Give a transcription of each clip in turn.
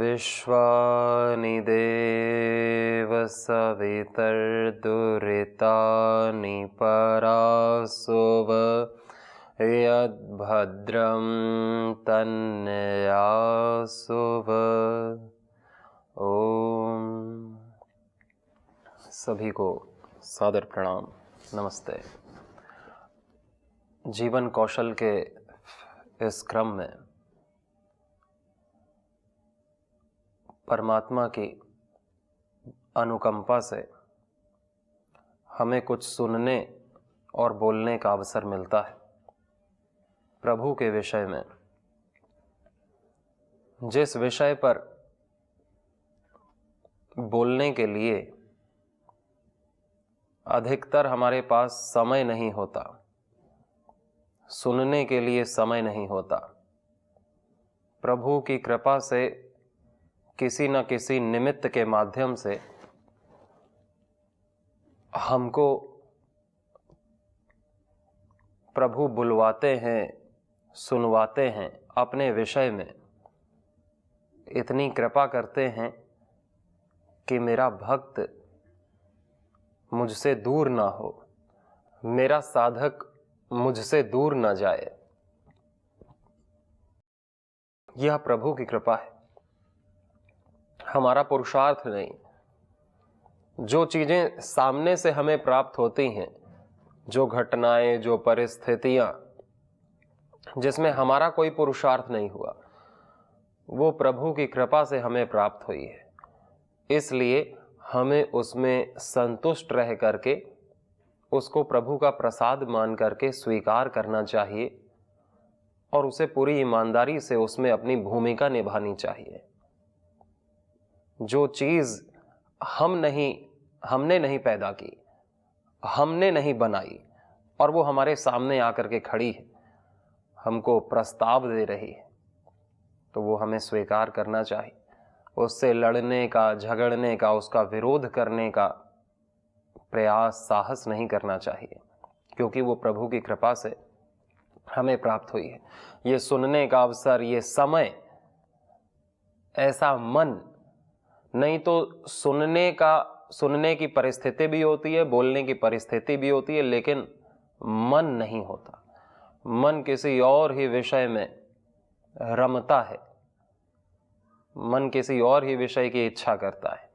विश्वानि देव सवितर्दुरितानि परासुव यद्भद्रं तन्यासुव। ओम। सभी को सादर प्रणाम, नमस्ते। जीवन कौशल के इस क्रम में परमात्मा की अनुकंपा से हमें कुछ सुनने और बोलने का अवसर मिलता है प्रभु के विषय में। जिस विषय पर बोलने के लिए अधिकतर हमारे पास समय नहीं होता, सुनने के लिए समय नहीं होता, प्रभु की कृपा से किसी न किसी निमित्त के माध्यम से हमको प्रभु बुलवाते हैं, सुनवाते हैं, अपने विषय में इतनी कृपा करते हैं कि मेरा भक्त मुझसे दूर ना हो, मेरा साधक मुझसे दूर ना जाए। यह प्रभु की कृपा है, हमारा पुरुषार्थ नहीं। जो चीजें सामने से हमें प्राप्त होती हैं, जो घटनाएं, जो परिस्थितियां जिसमें हमारा कोई पुरुषार्थ नहीं हुआ, वो प्रभु की कृपा से हमें प्राप्त हुई है। इसलिए हमें उसमें संतुष्ट रह करके उसको प्रभु का प्रसाद मान करके स्वीकार करना चाहिए और उसे पूरी ईमानदारी से उसमें अपनी भूमिका निभानी चाहिए। जो चीज हमने नहीं पैदा की, हमने नहीं बनाई और वो हमारे सामने आकर के खड़ी है, हमको प्रस्ताव दे रही है, तो वो हमें स्वीकार करना चाहिए। उससे लड़ने का, झगड़ने का, उसका विरोध करने का प्रयास, साहस नहीं करना चाहिए, क्योंकि वो प्रभु की कृपा से हमें प्राप्त हुई है। ये सुनने का अवसर, ये समय, ऐसा मन नहीं तो सुनने की परिस्थिति भी होती है, बोलने की परिस्थिति भी होती है, लेकिन मन नहीं होता। मन किसी और ही विषय में रमता है, मन किसी और ही विषय की इच्छा करता है,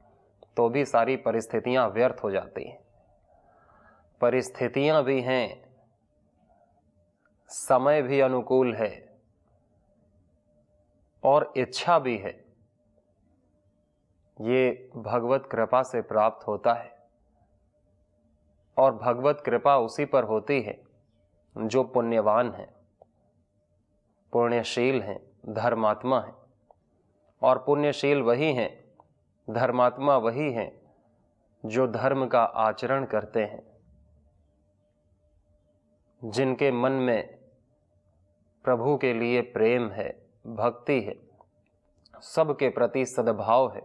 तो भी सारी परिस्थितियां व्यर्थ हो जाती हैं। परिस्थितियां भी हैं, समय भी अनुकूल है और इच्छा भी है। ये भगवत कृपा से प्राप्त होता है और भगवत कृपा उसी पर होती है जो पुण्यवान है, पुण्यशील हैं, धर्मात्मा है। और पुण्यशील वही हैं, धर्मात्मा वही हैं जो धर्म का आचरण करते हैं, जिनके मन में प्रभु के लिए प्रेम है, भक्ति है, सबके प्रति सद्भाव है।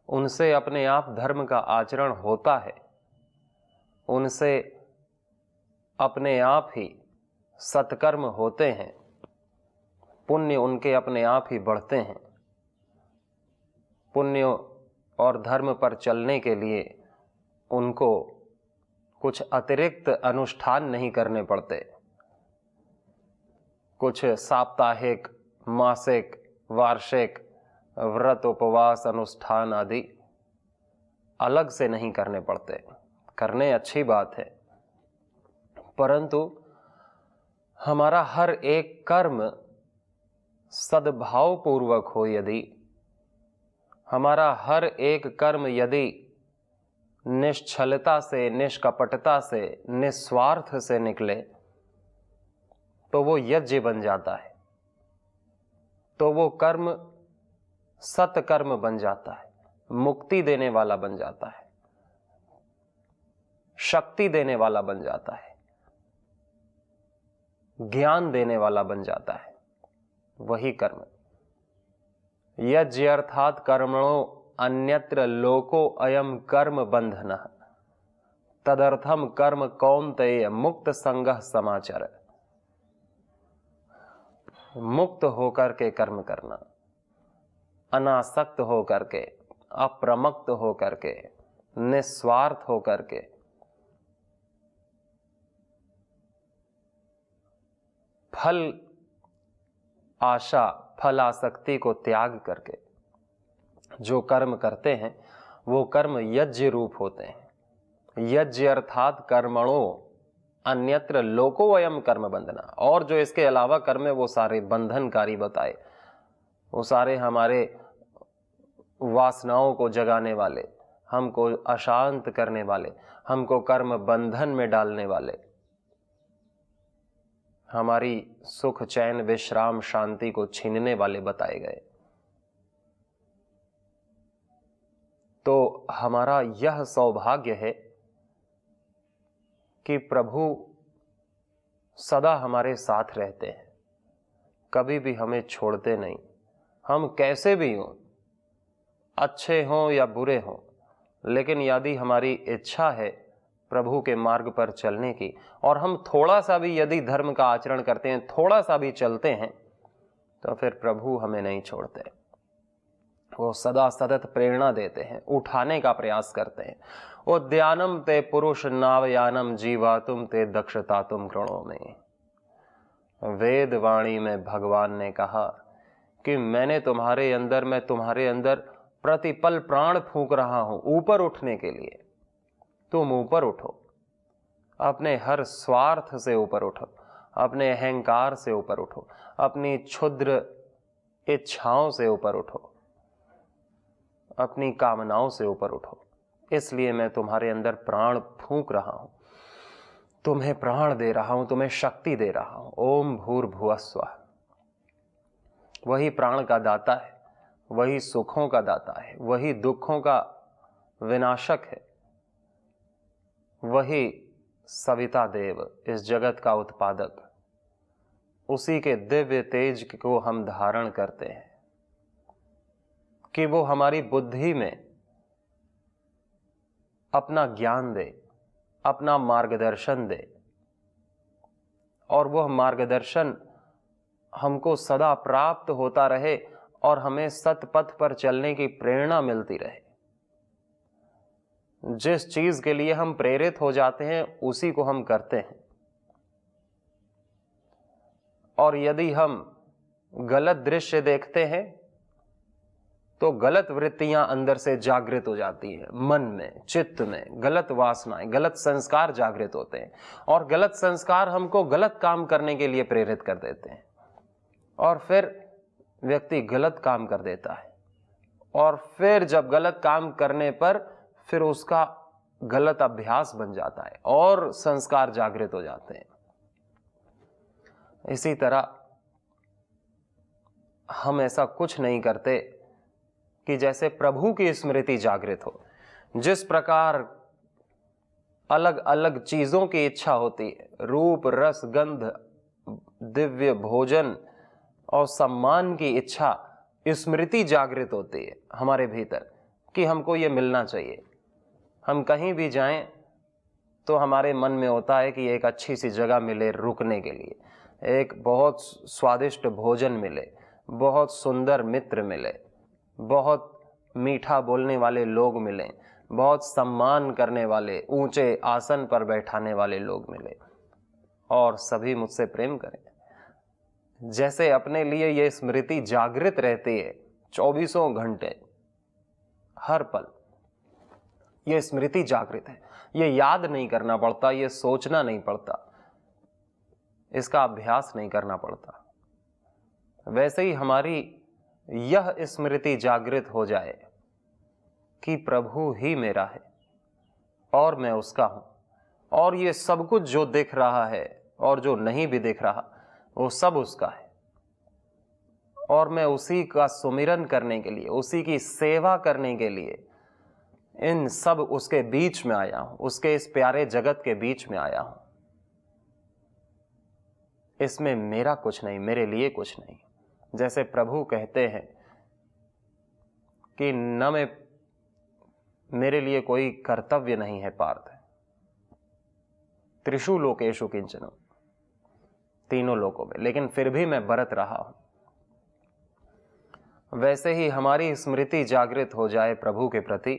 उनसे अपने आप धर्म का आचरण होता है, उनसे अपने आप ही सत्कर्म होते हैं, पुण्य उनके अपने आप ही बढ़ते हैं। पुण्य और धर्म पर चलने के लिए उनको कुछ अतिरिक्त अनुष्ठान नहीं करने पड़ते। कुछ साप्ताहिक, मासिक, वार्षिक व्रत, उपवास, अनुष्ठान आदि अलग से नहीं करने पड़ते। करने अच्छी बात है, परंतु हमारा हर एक कर्म सद्भाव पूर्वक हो, यदि हमारा हर एक कर्म यदि निश्छलता से, निष्कपटता से, निस्वार्थ से निकले, तो वो यज्ञ बन जाता है, तो वो कर्म सत्कर्म बन जाता है, मुक्ति देने वाला बन जाता है, शक्ति देने वाला बन जाता है। ज्ञान देने वाला बन जाता है, वही कर्म। यज्ञ अर्थात कर्मणो अन्यत्र लोको अयम कर्म बंधनः तदर्थम कर्म कौन्तेय मुक्त संगः समाचर। मुक्त होकर के कर्म करना, अनासक्त होकर के, अप्रमक्त होकर के, निस्वार्थ होकर के, फल आशा, फल आसक्ति को त्याग करके जो कर्म करते हैं वो कर्म यज्ञ रूप होते हैं। यज्ञ अर्थात कर्मणो अन्यत्र लोको अयम कर्म बंधना, और जो इसके अलावा कर्म है वो सारे बंधनकारी बताए, वो सारे हमारे वासनाओं को जगाने वाले, हमको अशांत करने वाले, हमको कर्म बंधन में डालने वाले, हमारी सुख चैन विश्राम शांति को छीनने वाले बताए गए। तो हमारा यह सौभाग्य है कि प्रभु सदा हमारे साथ रहते हैं, कभी भी हमें छोड़ते नहीं। हम कैसे भी हों, अच्छे हों या बुरे हों, लेकिन यदि हमारी इच्छा है प्रभु के मार्ग पर चलने की, और हम थोड़ा सा भी यदि धर्म का आचरण करते हैं, थोड़ा सा भी चलते हैं, तो फिर प्रभु हमें नहीं छोड़ते। वो सदा सतत प्रेरणा देते हैं, उठाने का प्रयास करते हैं। उद्यानम ते पुरुष नावयानम जीवातुम ते दक्षता तुम गृणों में। वेद वाणी में भगवान ने कहा कि मैं तुम्हारे अंदर प्रतिपल प्राण फूंक रहा हूं ऊपर उठने के लिए। तुम ऊपर उठो, अपने हर स्वार्थ से ऊपर उठो, अपने अहंकार से ऊपर उठो, अपनी क्षुद्र इच्छाओं से ऊपर उठो, अपनी कामनाओं से ऊपर उठो। इसलिए मैं तुम्हारे अंदर प्राण फूंक रहा हूं, तुम्हें प्राण दे रहा हूं, तुम्हें शक्ति दे रहा हूं। ओम भूर्भुवः स्वः। वही प्राण का दाता है, वही सुखों का दाता है, वही दुखों का विनाशक है, वही सविता देव, इस जगत का उत्पादक। उसी के दिव्य तेज को हम धारण करते हैं कि वो हमारी बुद्धि में अपना ज्ञान दे, अपना मार्गदर्शन दे, और वह मार्गदर्शन हमको सदा प्राप्त होता रहे और हमें सतपथ पर चलने की प्रेरणा मिलती रहे। जिस चीज के लिए हम प्रेरित हो जाते हैं उसी को हम करते हैं, और यदि हम गलत दृश्य देखते हैं तो गलत वृत्तियां अंदर से जागृत हो जाती हैं, मन में, चित्त में गलत वासनाएं, गलत संस्कार जागृत होते हैं, और गलत संस्कार हमको गलत काम करने के लिए प्रेरित कर देते हैं, और फिर व्यक्ति गलत काम कर देता है, और फिर जब गलत काम करने पर फिर उसका गलत अभ्यास बन जाता है और संस्कार जागृत हो जाते हैं। इसी तरह हम ऐसा कुछ नहीं करते कि जैसे प्रभु की स्मृति जागृत हो। जिस प्रकार अलग अलग चीजों की इच्छा होती है, रूप रस गंध दिव्य भोजन और सम्मान की इच्छा, स्मृति जागृत होती है हमारे भीतर कि हमको ये मिलना चाहिए। हम कहीं भी जाएं तो हमारे मन में होता है कि एक अच्छी सी जगह मिले रुकने के लिए, एक बहुत स्वादिष्ट भोजन मिले, बहुत सुंदर मित्र मिले, बहुत मीठा बोलने वाले लोग मिलें, बहुत सम्मान करने वाले ऊंचे आसन पर बैठाने वाले लोग मिले, और सभी मुझसे प्रेम करें। जैसे अपने लिए ये स्मृति जागृत रहती है 24 घंटे, हर पल ये स्मृति जागृत है। ये याद नहीं करना पड़ता, ये सोचना नहीं पड़ता, इसका अभ्यास नहीं करना पड़ता। वैसे ही हमारी यह स्मृति जागृत हो जाए कि प्रभु ही मेरा है और मैं उसका हूं, और ये सब कुछ जो दिख रहा है और जो नहीं भी दिख रहा वो सब उसका है, और मैं उसी का सुमिरन करने के लिए, उसी की सेवा करने के लिए इन सब उसके बीच में आया हूं, उसके इस प्यारे जगत के बीच में आया हूं। इसमें मेरा कुछ नहीं, मेरे लिए कुछ नहीं। जैसे प्रभु कहते हैं कि न मैं, मेरे लिए कोई कर्तव्य नहीं है पार्थ, त्रिषु लोकेषु किंचन, तीनों लोकों में, लेकिन फिर भी मैं बरत रहा हूं। वैसे ही हमारी स्मृति जागृत हो जाए प्रभु के प्रति,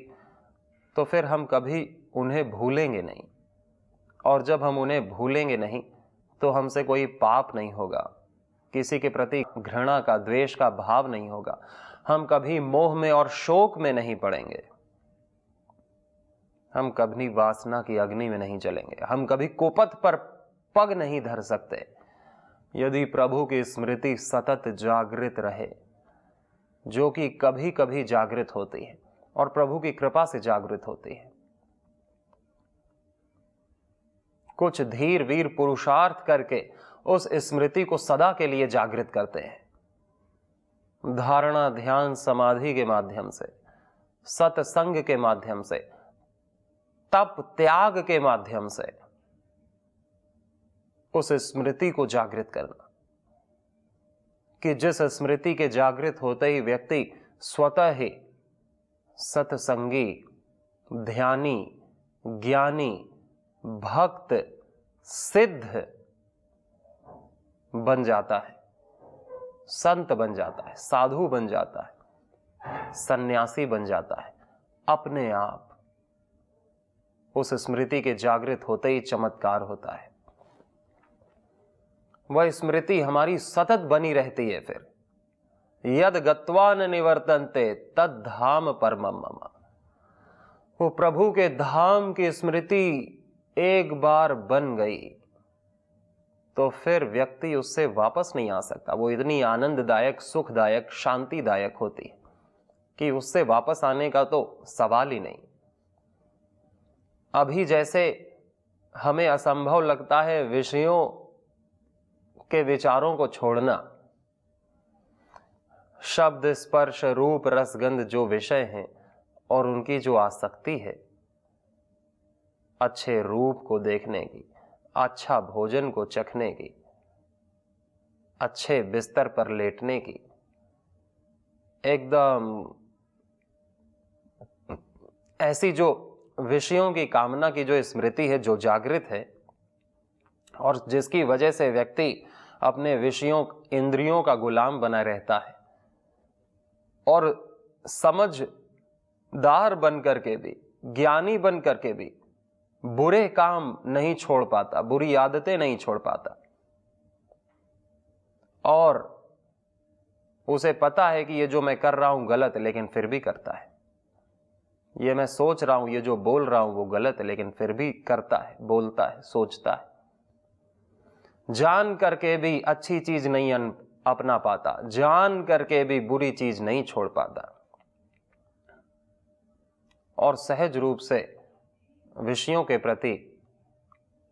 तो फिर हम कभी उन्हें भूलेंगे नहीं, और जब हम उन्हें भूलेंगे नहीं तो हमसे कोई पाप नहीं होगा, किसी के प्रति घृणा का, द्वेष का भाव नहीं होगा, हम कभी मोह में और शोक में नहीं पड़ेंगे, हम कभी वासना की अग्नि में नहीं जलेंगे, हम कभी कुपथ पर पग नहीं धर सकते यदि प्रभु की स्मृति सतत जागृत रहे, जो कि कभी कभी जागृत होती है और प्रभु की कृपा से जागृत होती है। कुछ धीर वीर पुरुषार्थ करके उस स्मृति को सदा के लिए जागृत करते हैं। धारणा, ध्यान, समाधि के माध्यम से, सत्संग के माध्यम से, तप त्याग के माध्यम से उस स्मृति को जागृत करना, कि जिस स्मृति के जागृत होते ही व्यक्ति स्वतः ही सत्संगी, ध्यानी, ज्ञानी, भक्त, सिद्ध बन जाता है, संत बन जाता है, साधु बन जाता है, सन्यासी बन जाता है। अपने आप उस स्मृति के जागृत होते ही चमत्कार होता है। वह स्मृति हमारी सतत बनी रहती है। फिर यद गत्वा न निवर्तन्ते तद धाम परमम मम, वो प्रभु के धाम की स्मृति एक बार बन गई तो फिर व्यक्ति उससे वापस नहीं आ सकता। वो इतनी आनंददायक, सुखदायक, शांतिदायक होती है कि उससे वापस आने का तो सवाल ही नहीं। अभी जैसे हमें असंभव लगता है विषयों के विचारों को छोड़ना, शब्द, स्पर्श, रूप, रसगंध जो विषय हैं और उनकी जो आसक्ति है, अच्छे रूप को देखने की, अच्छा भोजन को चखने की, अच्छे बिस्तर पर लेटने की, एकदम ऐसी जो विषयों की कामना की जो स्मृति है, जो जागृत है, और जिसकी वजह से व्यक्ति अपने विषयों, इंद्रियों का गुलाम बना रहता है और समझदार बन करके भी, ज्ञानी बन करके भी बुरे काम नहीं छोड़ पाता, बुरी आदतें नहीं छोड़ पाता, और उसे पता है कि ये जो मैं कर रहा हूं गलत है, लेकिन फिर भी करता है। ये मैं सोच रहा हूं, ये जो बोल रहा हूं वो गलत है, लेकिन फिर भी करता है, बोलता है, सोचता है। जान करके भी अच्छी चीज नहीं अपना पाता, जान करके भी बुरी चीज नहीं छोड़ पाता, और सहज रूप से विषयों के प्रति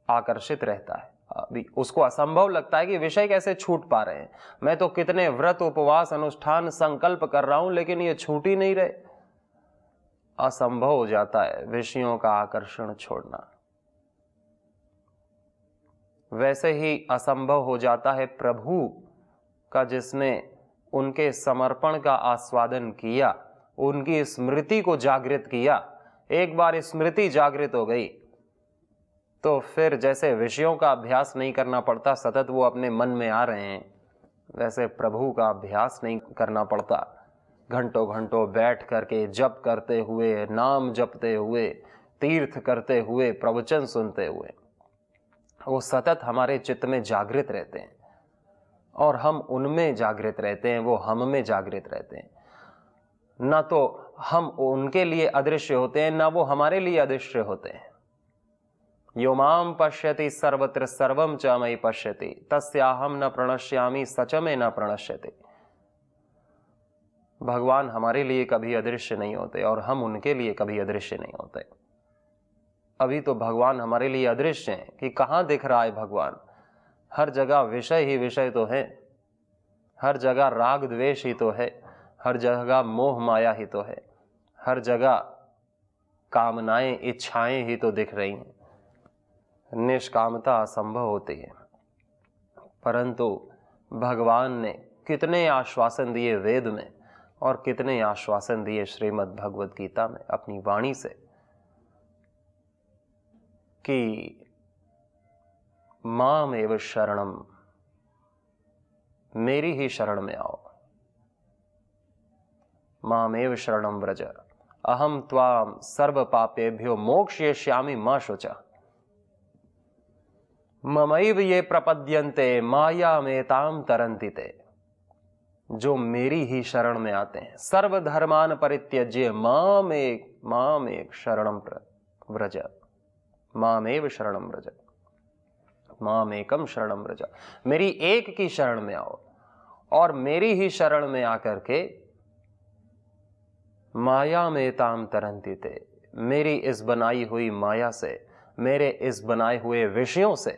आकर्षित रहता है। अभी उसको असंभव लगता है कि विषय कैसे छूट पा रहे हैं, मैं तो कितने व्रत, उपवास, अनुष्ठान, संकल्प कर रहा हूं, लेकिन ये छूट ही नहीं रहे। असंभव हो जाता है विषयों का आकर्षण छोड़ना। वैसे ही असंभव हो जाता है प्रभु का, जिसने उनके समर्पण का आस्वादन किया, उनकी स्मृति को जागृत किया। एक बार स्मृति जागृत हो गई तो फिर जैसे विषयों का अभ्यास नहीं करना पड़ता, सतत वो अपने मन में आ रहे हैं, वैसे प्रभु का अभ्यास नहीं करना पड़ता। घंटों घंटों बैठ करके जप करते हुए, नाम जपते हुए, तीर्थ करते हुए, प्रवचन सुनते हुए वो सतत हमारे चित्त में जागृत रहते हैं, और हम उनमें जागृत रहते हैं, वो हम में जागृत रहते हैं। ना तो हम उनके लिए अदृश्य होते हैं, ना वो हमारे लिए अदृश्य होते हैं। यो माम पश्यति सर्वत्र सर्वम च मयि पश्यति तस्याहम न प्रणश्यामि सच में न प्रणश्यति। भगवान हमारे लिए कभी अदृश्य नहीं होते और हम उनके लिए कभी अदृश्य नहीं होते। अभी तो भगवान हमारे लिए अदृश्य हैं कि कहाँ दिख रहा है भगवान। हर जगह विषय ही विषय तो है, हर जगह राग द्वेष ही तो है, हर जगह मोह माया ही तो है, हर जगह कामनाएं, इच्छाएं ही तो दिख रही हैं। निष्कामता असंभव होती है। परंतु भगवान ने कितने आश्वासन दिए वेद में और कितने आश्वासन दिए श्रीमद् भगवद गीता में अपनी वाणी से कि मामेव शरणम, मेरी ही शरण में आओ। मामेव शरणम व्रज अहम त्वाम सर्व पापेभ्यो मोक्षयिष्यामि मा शुचा। ममैव ये प्रपद्यन्ते मायामेताम तरन्ति ते। जो मेरी ही शरण में आते हैं, सर्वधर्मान परित्यज्य मामेक शरणम व्रज, मामेव शरणम व्रज, मामेकम शरणम व्रज। मेरी एक की शरण में आओ और मेरी ही शरण में आकर के माया में ताम तरंती थे, मेरी इस बनाई हुई माया से, मेरे इस बनाए हुए विषयों से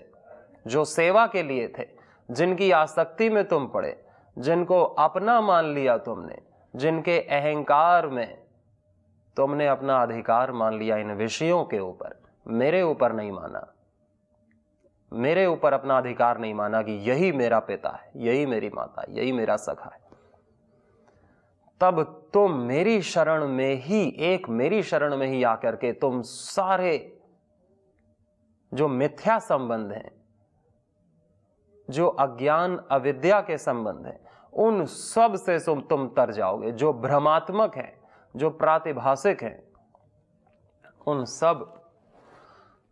जो सेवा के लिए थे, जिनकी आसक्ति में तुम पड़े, जिनको अपना मान लिया तुमने, जिनके अहंकार में तुमने अपना अधिकार मान लिया, इन विषयों के ऊपर मेरे ऊपर नहीं माना, मेरे ऊपर अपना अधिकार नहीं माना कि यही मेरा पिता है, यही मेरी माता है, यही मेरा सखा है, तब तुम मेरी शरण में ही, एक मेरी शरण में ही आकर के तुम सारे जो मिथ्या संबंध हैं, जो अज्ञान अविद्या के संबंध हैं, उन सब से तुम तर जाओगे। जो भ्रमात्मक है, जो प्रातिभासिक है, उन सब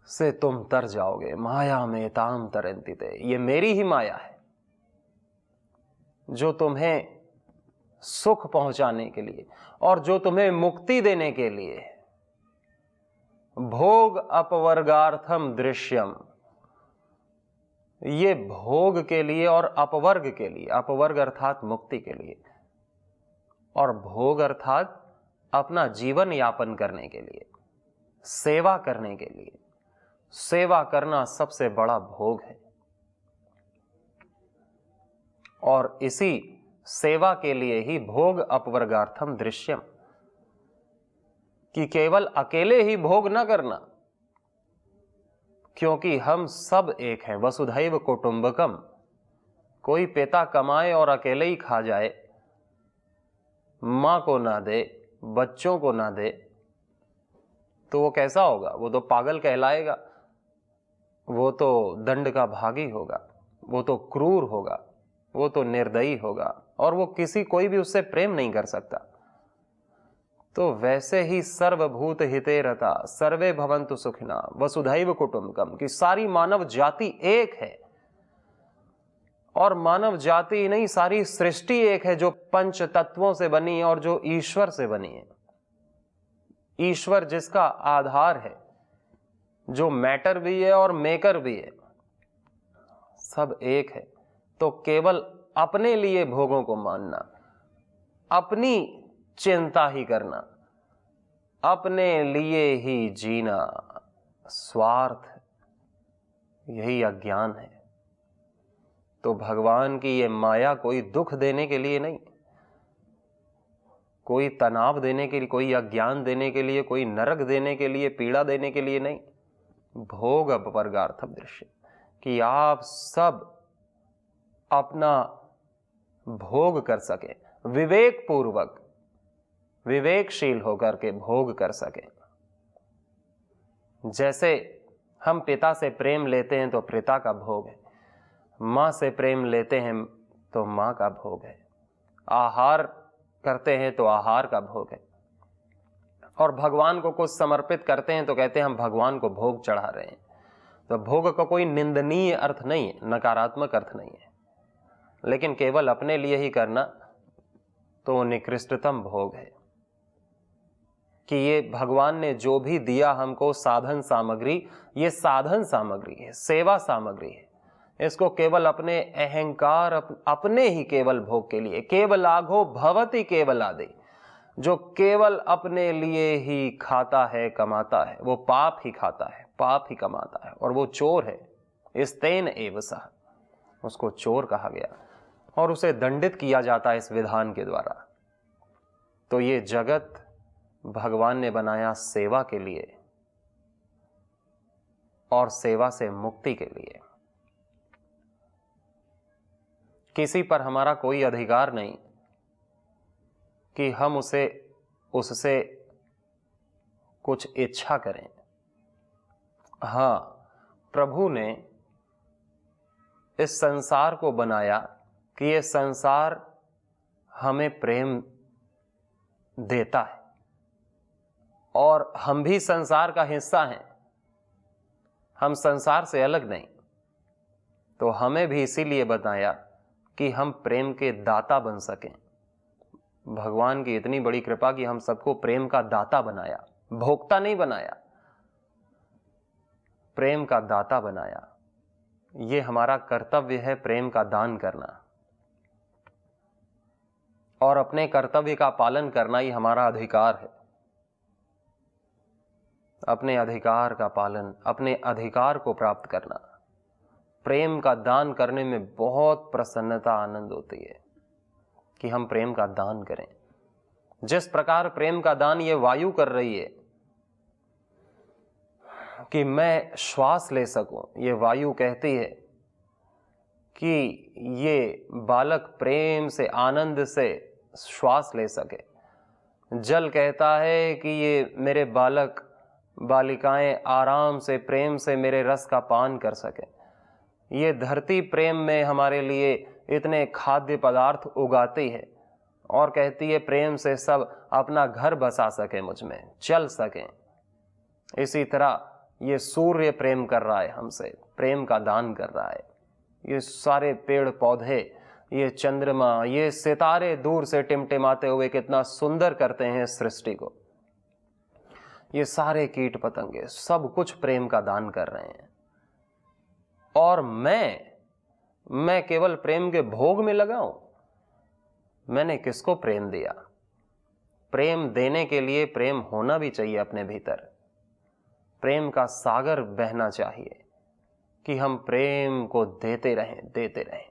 से तुम तर जाओगे। माया में ताम तरंती ते, ये मेरी ही माया है जो तुम्हें सुख पहुंचाने के लिए और जो तुम्हें मुक्ति देने के लिए, भोग अपवर्गार्थम दृश्यम, ये भोग के लिए और अपवर्ग के लिए, अपवर्ग अर्थात मुक्ति के लिए और भोग अर्थात अपना जीवन यापन करने के लिए, सेवा करने के लिए। सेवा करना सबसे बड़ा भोग है और इसी सेवा के लिए ही भोग अपवर्गार्थम दृश्यम, कि केवल अकेले ही भोग न करना, क्योंकि हम सब एक हैं। वसुधैव कुटुंबकम, कोई पिता कमाए और अकेले ही खा जाए, मां को ना दे, बच्चों को ना दे, तो वो कैसा होगा? वो तो पागल कहलाएगा, वो तो दंड का भागी होगा, वो तो क्रूर होगा, वो तो निर्दयी होगा और वो कोई भी उससे प्रेम नहीं कर सकता। तो वैसे ही सर्वभूत हिते रता सर्वे भवन्तु सुखिना वसुधैव कुटुंबकम, की सारी मानव जाति एक है और मानव जाति नहीं, सारी सृष्टि एक है, जो पंच तत्वों से बनी है और जो ईश्वर से बनी है। ईश्वर जिसका आधार है, जो मैटर भी है और मेकर भी है, सब एक है। तो केवल अपने लिए भोगों को मानना, अपनी चिंता ही करना, अपने लिए ही जीना, स्वार्थ, यही अज्ञान है। तो भगवान की ये माया कोई दुख देने के लिए नहीं, कोई तनाव देने के लिए, कोई अज्ञान देने के लिए, कोई नरक देने के लिए, पीड़ा देने के लिए नहीं। भोग अपवर्गार्थम दृश्य, कि आप सब अपना भोग कर सके, विवेक पूर्वक, विवेकशील होकर के भोग कर सके। जैसे हम पिता से प्रेम लेते हैं तो पिता का भोग है, मां से प्रेम लेते हैं तो मां का भोग है, आहार करते हैं तो आहार का भोग है, और भगवान को कुछ समर्पित करते हैं तो कहते हैं हम भगवान को भोग चढ़ा रहे हैं। तो भोग का कोई निंदनीय अर्थ नहीं है, नकारात्मक अर्थ नहीं है, लेकिन केवल अपने लिए ही करना तो निकृष्टतम भोग है। कि ये भगवान ने जो भी दिया हमको साधन सामग्री, ये साधन सामग्री है, सेवा सामग्री है, इसको केवल अपने अहंकार, अपने ही केवल भोग के लिए, केवलाघो भवति केवलादि, जो केवल अपने लिए ही खाता है, कमाता है, वो पाप ही खाता है, पाप ही कमाता है, और वो चोर है। इस्तेन एव सह, उसको चोर कहा गया और उसे दंडित किया जाता है इस विधान के द्वारा। तो ये जगत भगवान ने बनाया सेवा के लिए और सेवा से मुक्ति के लिए। किसी पर हमारा कोई अधिकार नहीं कि हम उससे कुछ इच्छा करें। हाँ, प्रभु ने इस संसार को बनाया कि ये संसार हमें प्रेम देता है और हम भी संसार का हिस्सा हैं, हम संसार से अलग नहीं। तो हमें भी इसीलिए बताया कि हम प्रेम के दाता बन सकें। भगवान की इतनी बड़ी कृपा कि हम सबको प्रेम का दाता बनाया, भोक्ता नहीं बनाया, प्रेम का दाता बनाया। ये हमारा कर्तव्य है, प्रेम का दान करना, और अपने कर्तव्य का पालन करना ही हमारा अधिकार है। अपने अधिकार का पालन, अपने अधिकार को प्राप्त करना। प्रेम का दान करने में बहुत प्रसन्नता, आनंद होती है कि हम प्रेम का दान करें। जिस प्रकार प्रेम का दान ये वायु कर रही है कि मैं श्वास ले सकूं, ये वायु कहती है कि ये बालक प्रेम से, आनंद से श्वास ले सके। जल कहता है कि ये मेरे बालक बालिकाएं आराम से, प्रेम से मेरे रस का पान कर सके। ये धरती प्रेम में हमारे लिए इतने खाद्य पदार्थ उगाती है और कहती है प्रेम से सब अपना घर बसा सके, मुझ में चल सकें। इसी तरह ये सूर्य प्रेम कर रहा है हमसे, प्रेम का दान कर रहा है। ये सारे पेड़ पौधे, ये चंद्रमा, ये सितारे दूर से टिमटिमाते हुए कितना सुंदर करते हैं इस सृष्टि को। ये सारे कीट पतंगे सब कुछ प्रेम का दान कर रहे हैं। और मैं केवल प्रेम के भोग में लगा हूं। मैंने किसको प्रेम दिया? प्रेम देने के लिए प्रेम होना भी चाहिए अपने भीतर। प्रेम का सागर बहना चाहिए कि हम प्रेम को देते रहें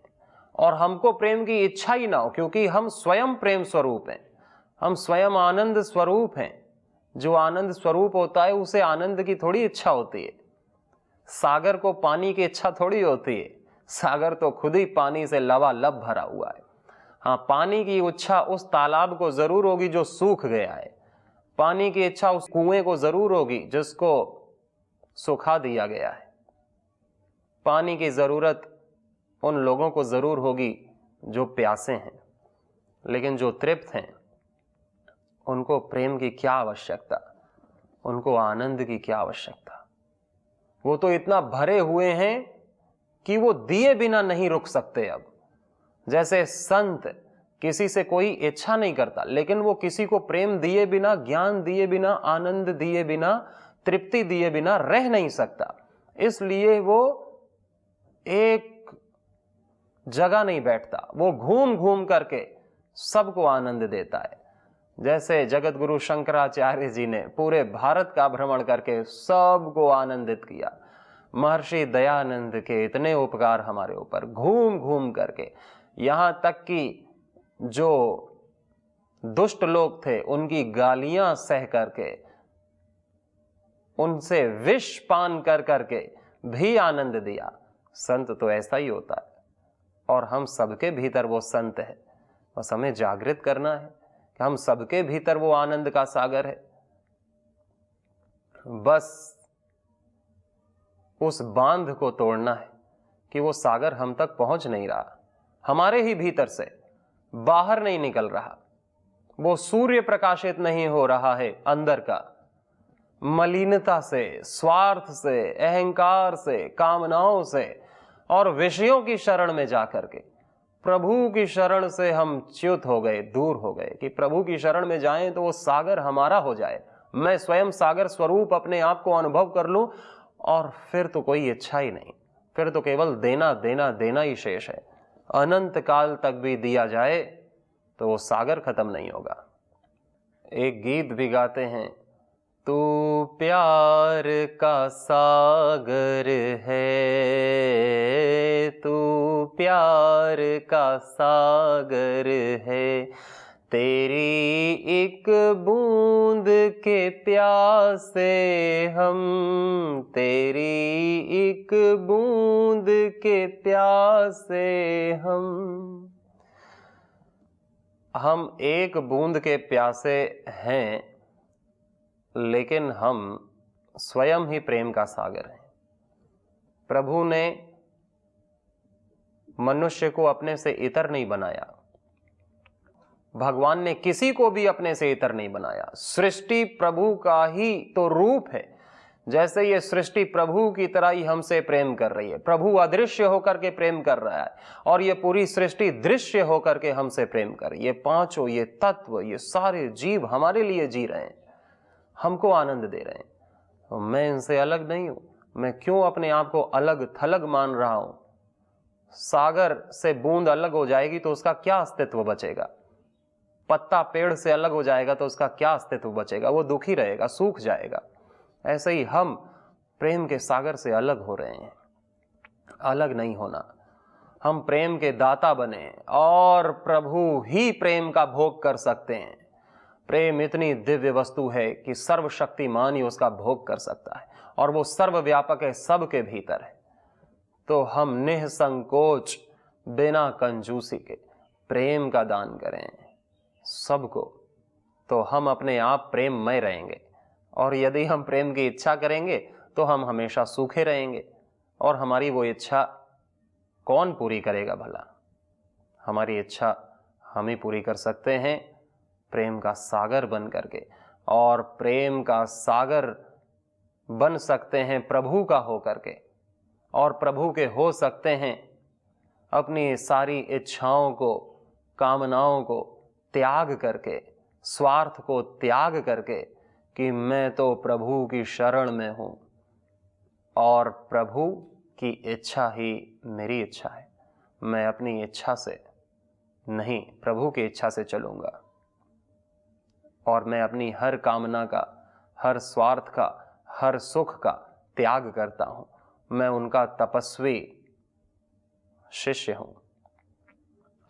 और हमको प्रेम की इच्छा ही ना हो, क्योंकि हम स्वयं प्रेम स्वरूप हैं, हम स्वयं आनंद स्वरूप हैं। जो आनंद स्वरूप होता है उसे आनंद की थोड़ी इच्छा होती है। सागर को पानी की इच्छा थोड़ी होती है, सागर तो खुद ही पानी से लबालब भरा हुआ है। हाँ, पानी की इच्छा उस तालाब को जरूर होगी जो सूख गया है, पानी की इच्छा उस कुएं को जरूर होगी जिसको सुखा दिया गया है। पानी की जरूरत उन लोगों को जरूर होगी जो प्यासे हैं, लेकिन जो तृप्त हैं उनको प्रेम की क्या आवश्यकता, उनको आनंद की क्या आवश्यकता। वो तो इतना भरे हुए हैं कि वो दिए बिना नहीं रुक सकते। अब जैसे संत किसी से कोई इच्छा नहीं करता, लेकिन वो किसी को प्रेम दिए बिना, ज्ञान दिए बिना, आनंद दिए बिना, तृप्ति दिए बिना रह नहीं सकता। इसलिए वो एक जगह नहीं बैठता, वो घूम घूम करके सबको आनंद देता है। जैसे जगत गुरु शंकराचार्य जी ने पूरे भारत का भ्रमण करके सबको आनंदित किया। महर्षि दयानंद के इतने उपकार हमारे ऊपर, घूम घूम करके, यहां तक कि जो दुष्ट लोग थे उनकी गालियां सह करके, उनसे विष पान कर करके भी आनंद दिया। संत तो ऐसा ही होता है, और हम सबके भीतर वो संत है। बस हमें जागृत करना है कि हम सबके भीतर वो आनंद का सागर है। बस उस बांध को तोड़ना है कि वो सागर हम तक पहुंच नहीं रहा, हमारे ही भीतर से बाहर नहीं निकल रहा, वो सूर्य प्रकाशित नहीं हो रहा है अंदर का। मलिनता से, स्वार्थ से, अहंकार से, कामनाओं से और विषयों की शरण में जाकर के प्रभु की शरण से हम च्युत हो गए, दूर हो गए। कि प्रभु की शरण में जाएं तो वो सागर हमारा हो जाए, मैं स्वयं सागर स्वरूप अपने आप को अनुभव कर लूं, और फिर तो कोई इच्छा ही नहीं, फिर तो केवल देना देना देना ही शेष है। अनंत काल तक भी दिया जाए तो वो सागर खत्म नहीं होगा। एक गीत भी गाते हैं, तू प्यार का सागर है, तू प्यार का सागर है, तेरी एक बूंद के प्यासे हम, तेरी एक एक बूंद के प्यासे हम एक बूंद के प्यासे हैं, लेकिन हम स्वयं ही प्रेम का सागर हैं। प्रभु ने मनुष्य को अपने से इतर नहीं बनाया, भगवान ने किसी को भी अपने से इतर नहीं बनाया। सृष्टि प्रभु का ही तो रूप है। जैसे ये सृष्टि प्रभु की तरह ही हमसे प्रेम कर रही है। प्रभु अदृश्य होकर के प्रेम कर रहा है और ये पूरी सृष्टि दृश्य होकर के हमसे प्रेम कर रही है। ये पांचों, ये तत्व, ये सारे जीव हमारे लिए जी रहे हैं, हमको आनंद दे रहे हैं। तो मैं इनसे अलग नहीं हूं। मैं क्यों अपने आप को अलग थलग मान रहा हूं? सागर से बूंद अलग हो जाएगी तो उसका क्या अस्तित्व बचेगा? पत्ता पेड़ से अलग हो जाएगा तो उसका क्या अस्तित्व बचेगा? वो दुखी रहेगा, सूख जाएगा। ऐसे ही हम प्रेम के सागर से अलग हो रहे हैं। अलग नहीं होना। हम प्रेम के दाता बने और प्रभु ही प्रेम का भोग कर सकते हैं। प्रेम इतनी दिव्य वस्तु है कि सर्वशक्तिमान ही उसका भोग कर सकता है और वो सर्वव्यापक है, सबके भीतर है। तो हम निसंकोच, बिना कंजूसी के प्रेम का दान करें सबको, तो हम अपने आप प्रेममय रहेंगे। और यदि हम प्रेम की इच्छा करेंगे तो हम हमेशा सूखे रहेंगे। और हमारी वो इच्छा कौन पूरी करेगा भला? हमारी इच्छा हम ही पूरी कर सकते हैं, प्रेम का सागर बन करके। और प्रेम का सागर बन सकते हैं प्रभु का हो करके, और प्रभु के हो सकते हैं अपनी सारी इच्छाओं को, कामनाओं को त्याग करके, स्वार्थ को त्याग करके, कि मैं तो प्रभु की शरण में हूं और प्रभु की इच्छा ही मेरी इच्छा है। मैं अपनी इच्छा से नहीं, प्रभु की इच्छा से चलूंगा। और मैं अपनी हर कामना का, हर स्वार्थ का, हर सुख का त्याग करता हूं। मैं उनका तपस्वी शिष्य हूं।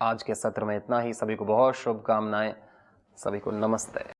आज के सत्र में इतना ही। सभी को बहुत शुभकामनाएं। सभी को नमस्ते।